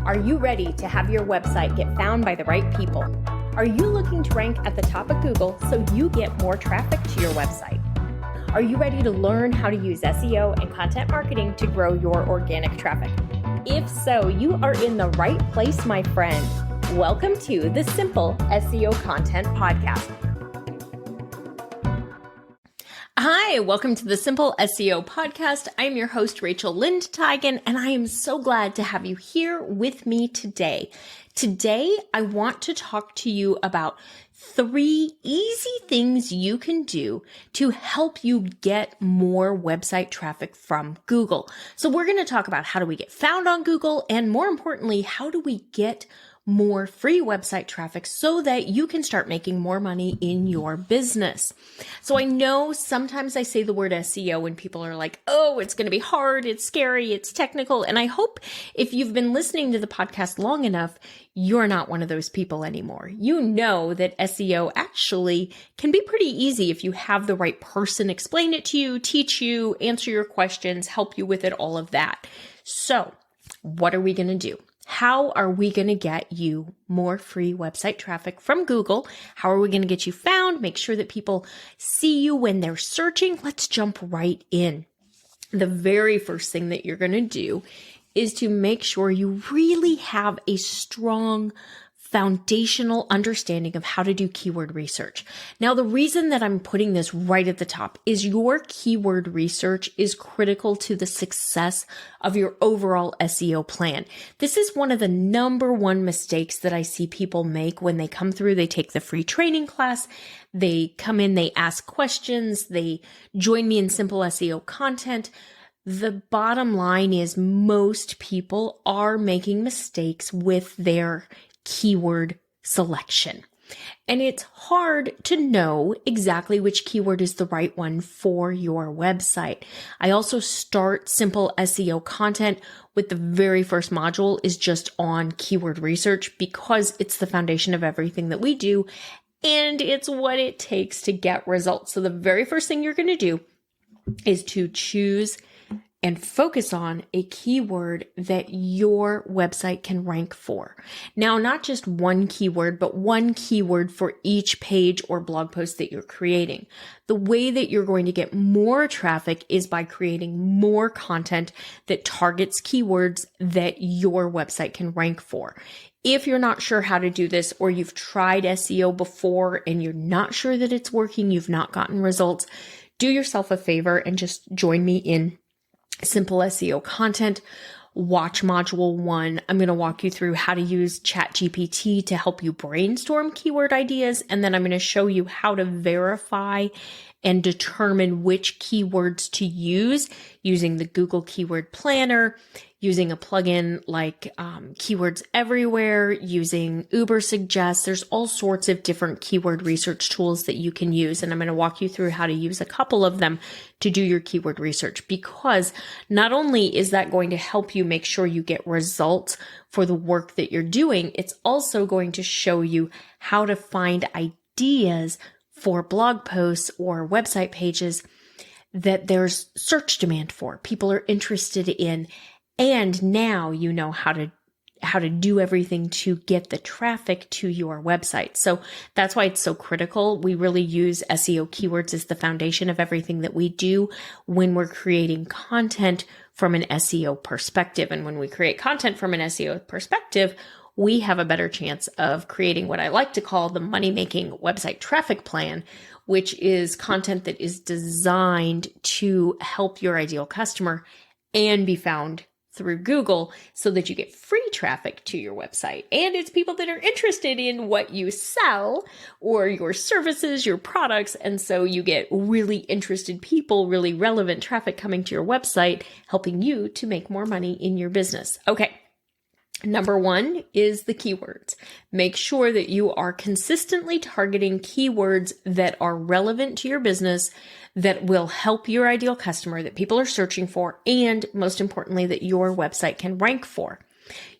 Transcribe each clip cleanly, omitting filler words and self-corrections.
Are you ready to have your website get found by the right people? Are you looking to rank at the top of Google so you get more traffic to your website? Are you ready to learn how to use SEO and content marketing to grow your organic traffic? If so, you are in the right place, my friend. Welcome to the Simple SEO Content Podcast. Hi, welcome to the Simple SEO Podcast. I am your host, Rachel Lindteigen, and I am so glad to have you here with me today. Today, I want to talk to you about 3 easy things you can do to help you get more website traffic from Google. So we're going to talk about how do we get found on Google, and more importantly, how do we get more free website traffic so that you can start making more money in your business. So I know sometimes I say the word SEO and people are like, oh, it's going to be hard, it's scary, it's technical. And I hope if you've been listening to the podcast long enough, you're not one of those people anymore. You know that SEO actually can be pretty easy if you have the right person explain it to you, teach you, answer your questions, help you with it, all of that. So what are we going to do? How are we going to get you more free website traffic from Google? How are we going to get you found? Make sure that people see you when they're searching. Let's jump right in. The very first thing that you're going to do is to make sure you really have a strong foundational understanding of how to do keyword research. Now, the reason that I'm putting this right at the top is your keyword research is critical to the success of your overall SEO plan. This is one of the number one mistakes that I see people make when they come through. They take the free training class, they come in, they ask questions, they join me in Simple SEO Content. The bottom line is most people are making mistakes with their keyword selection. And it's hard to know exactly which keyword is the right one for your website. I also start Simple SEO Content with the very first module is just on keyword research because it's the foundation of everything that we do and it's what it takes to get results. So the very first thing you're going to do is to choose and focus on a keyword that your website can rank for. Now, not just one keyword, but one keyword for each page or blog post that you're creating. The way that you're going to get more traffic is by creating more content that targets keywords that your website can rank for. If you're not sure how to do this, or you've tried SEO before and you're not sure that it's working, you've not gotten results, do yourself a favor and just join me in Simple SEO Content. Watch module 1. I'm going to walk you through how to use ChatGPT to help you brainstorm keyword ideas. And then I'm going to show you how to verify and determine which keywords to use using the Google Keyword Planner, using a plugin like Keywords Everywhere, using Ubersuggest. There's all sorts of different keyword research tools that you can use. And I'm going to walk you through how to use a couple of them to do your keyword research, because not only is that going to help you make sure you get results for the work that you're doing, it's also going to show you how to find ideas for blog posts or website pages that there's search demand for, people are interested in, and now you know how to do everything to get the traffic to your website. So that's why it's so critical. We really use SEO keywords as the foundation of everything that we do when we're creating content from an SEO perspective. And when we create content from an SEO perspective, we have a better chance of creating what I like to call the money-making website traffic plan, which is content that is designed to help your ideal customer and be found through Google so that you get free traffic to your website. And it's people that are interested in what you sell or your services, your products. And so you get really interested people, really relevant traffic coming to your website, helping you to make more money in your business. Okay. Number 1 is the keywords. Make sure that you are consistently targeting keywords that are relevant to your business, that will help your ideal customer, that people are searching for, and most importantly, that your website can rank for.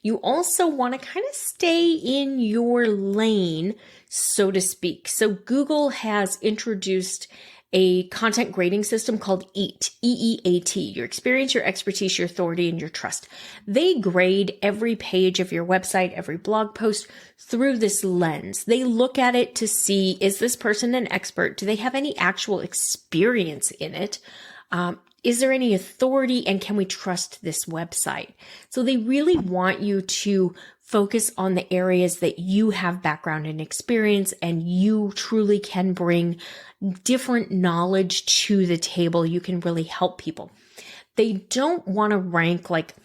You also want to kind of stay in your lane, so to speak. So Google has introduced a content grading system called EAT, EEAT, your experience, your expertise, your authority, and your trust. They grade every page of your website, every blog post through this lens. They look at it to see, is this person an expert? Do they have any actual experience in it? Is there any authority, and can we trust this website? So they really want you to focus on the areas that you have background and experience, and you truly can bring different knowledge to the table. You can really help people. They don't want to rank like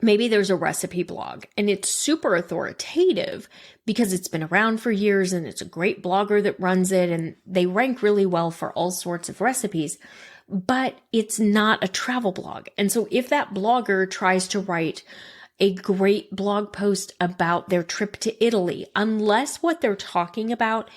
maybe there's a recipe blog and it's super authoritative because it's been around for years and it's a great blogger that runs it and they rank really well for all sorts of recipes, but it's not a travel blog. And so if that blogger tries to write a great blog post about their trip to Italy, unless what they're talking about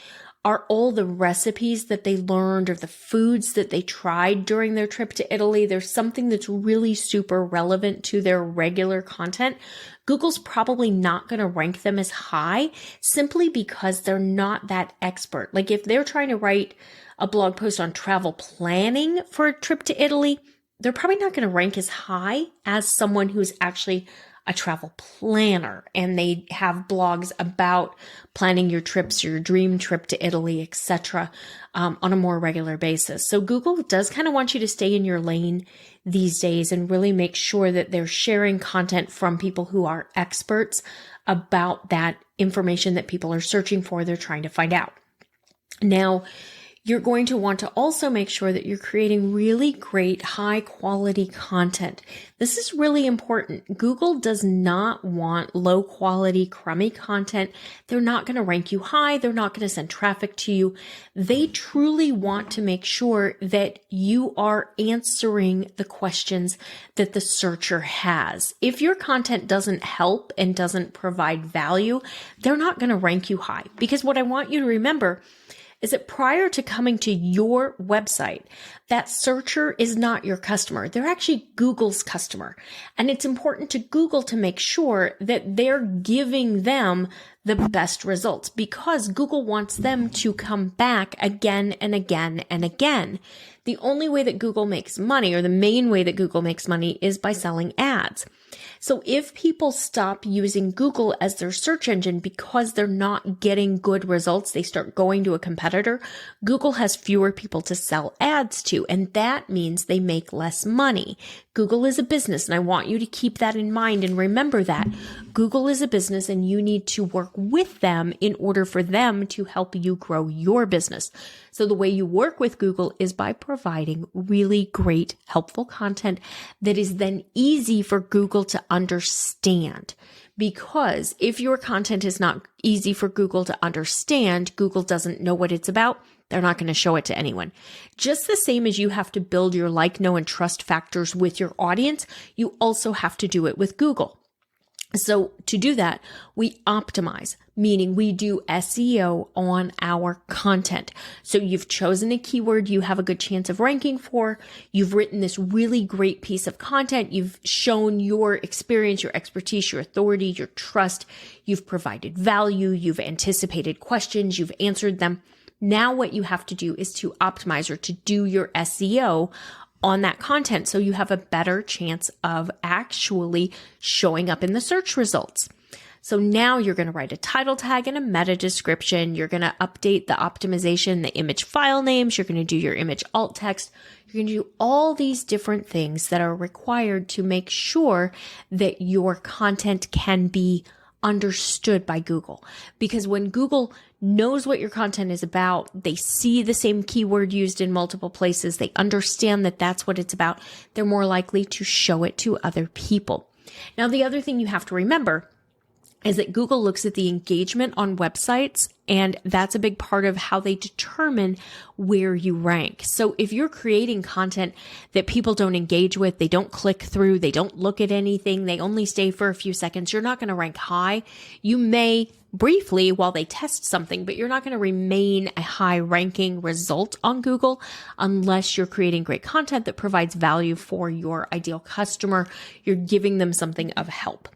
are all the recipes that they learned or the foods that they tried during their trip to Italy, there's something that's really super relevant to their regular content, Google's probably not going to rank them as high simply because they're not that expert. Like if they're trying to write a blog post on travel planning for a trip to Italy, they're probably not going to rank as high as someone who's actually a travel planner and they have blogs about planning your trips, your dream trip to Italy, etc., on a more regular basis. So Google does kind of want you to stay in your lane these days and really make sure that they're sharing content from people who are experts about that information that people are searching for, they're trying to find out. Now, you're going to want to also make sure that you're creating really great high quality content. This is really important. Google does not want low quality, crummy content. They're not going to rank you high. They're not going to send traffic to you. They truly want to make sure that you are answering the questions that the searcher has. If your content doesn't help and doesn't provide value, they're not going to rank you high. Because what I want you to remember is that prior to coming to your website, that searcher is not your customer. They're actually Google's customer. And it's important to Google to make sure that they're giving them the best results because Google wants them to come back again and again and again. The only way that Google makes money, or the main way that Google makes money, is by selling ads. So if people stop using Google as their search engine because they're not getting good results, they start going to a competitor, Google has fewer people to sell ads to, and that means they make less money. Google is a business, and I want you to keep that in mind and remember that. Google is a business, and you need to work with them in order for them to help you grow your business. So the way you work with Google is by providing really great, helpful content that is then easy for Google to understand. Because if your content is not easy for Google to understand, Google doesn't know what it's about, they're not going to show it to anyone. Just the same as you have to build your like, know, and trust factors with your audience, you also have to do it with Google. So to do that, we optimize, meaning we do SEO on our content. So you've chosen a keyword you have a good chance of ranking for. You've written this really great piece of content. You've shown your experience, your expertise, your authority, your trust. You've provided value. You've anticipated questions. You've answered them. Now what you have to do is to optimize or to do your SEO on that content so you have a better chance of actually showing up in the search results. So now you're going to write a title tag and a meta description. You're going to update the optimization, the image file names. You're going to do your image alt text. You're going to do all these different things that are required to make sure that your content can be understood by Google. Because when Google knows what your content is about, they see the same keyword used in multiple places, they understand that that's what it's about, they're more likely to show it to other people. Now, the other thing you have to remember is that Google looks at the engagement on websites, and that's a big part of how they determine where you rank. So if you're creating content that people don't engage with, they don't click through, they don't look at anything, they only stay for a few seconds, you're not going to rank high. You may briefly while they test something, but you're not going to remain a high ranking result on Google unless you're creating great content that provides value for your ideal customer. You're giving them something of help.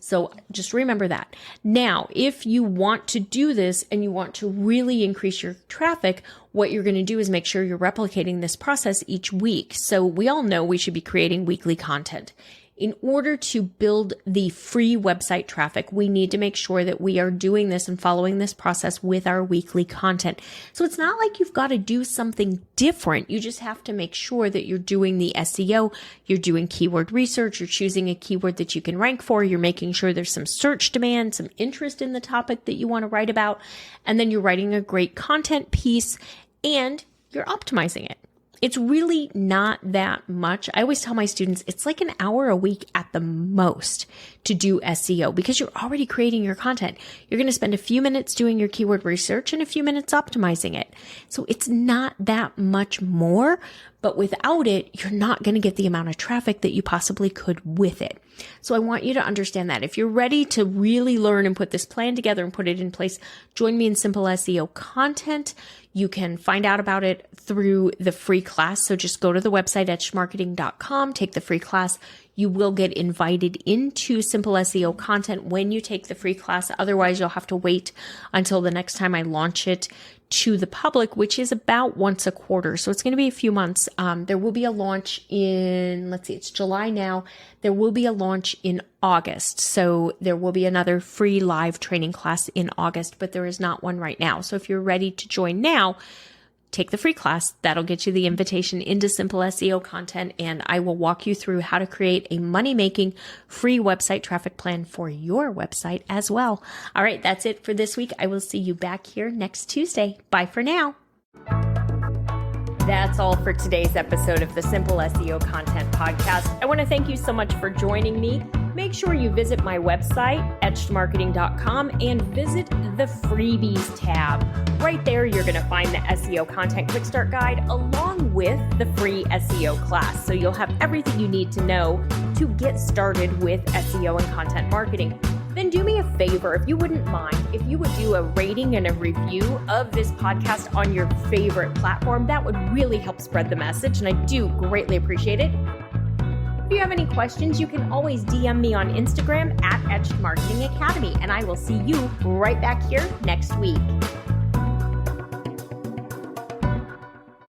So just remember that. Now, if you want to do this and you want to really increase your traffic, what you're going to do is make sure you're replicating this process each week. So we all know we should be creating weekly content. In order to build the free website traffic, we need to make sure that we are doing this and following this process with our weekly content. So it's not like you've got to do something different. You just have to make sure that you're doing the SEO, you're doing keyword research, you're choosing a keyword that you can rank for, you're making sure there's some search demand, some interest in the topic that you want to write about, and then you're writing a great content piece and you're optimizing it. It's really not that much. I always tell my students it's like an hour a week at the most to do SEO because you're already creating your content. You're going to spend a few minutes doing your keyword research and a few minutes optimizing it. So it's not that much more, but without it, you're not going to get the amount of traffic that you possibly could with it. So I want you to understand that. If you're ready to really learn and put this plan together and put it in place, join me in Simple SEO Content. You can find out about it through the free class. So just go to the website edgemarketing.com, take the free class. You will get invited into Simple SEO Content when you take the free class. Otherwise, you'll have to wait until the next time I launch it to the public, which is about once a quarter. So it's going to be a few months. There will be a launch in, it's July now. There will be a launch in August. So there will be another free live training class in August, but there is not one right now. So if you're ready to join now, take the free class. That'll get you the invitation into Simple SEO Content, and I will walk you through how to create a money-making free website traffic plan for your website as well. All right, that's it for this week. I will see you back here next Tuesday. Bye for now. That's all for today's episode of the Simple SEO Content Podcast. I want to thank you so much for joining me. Make sure you visit my website, etchedmarketing.com, and visit the freebies tab. Right there, you're going to find the SEO Content Quick Start Guide along with the free SEO class. So you'll have everything you need to know to get started with SEO and content marketing. Then do me a favor, if you wouldn't mind, if you would do a rating and a review of this podcast on your favorite platform. That would really help spread the message, and I do greatly appreciate it. If you have any questions, you can always DM me on Instagram at Etched Marketing Academy, and I will see you right back here next week.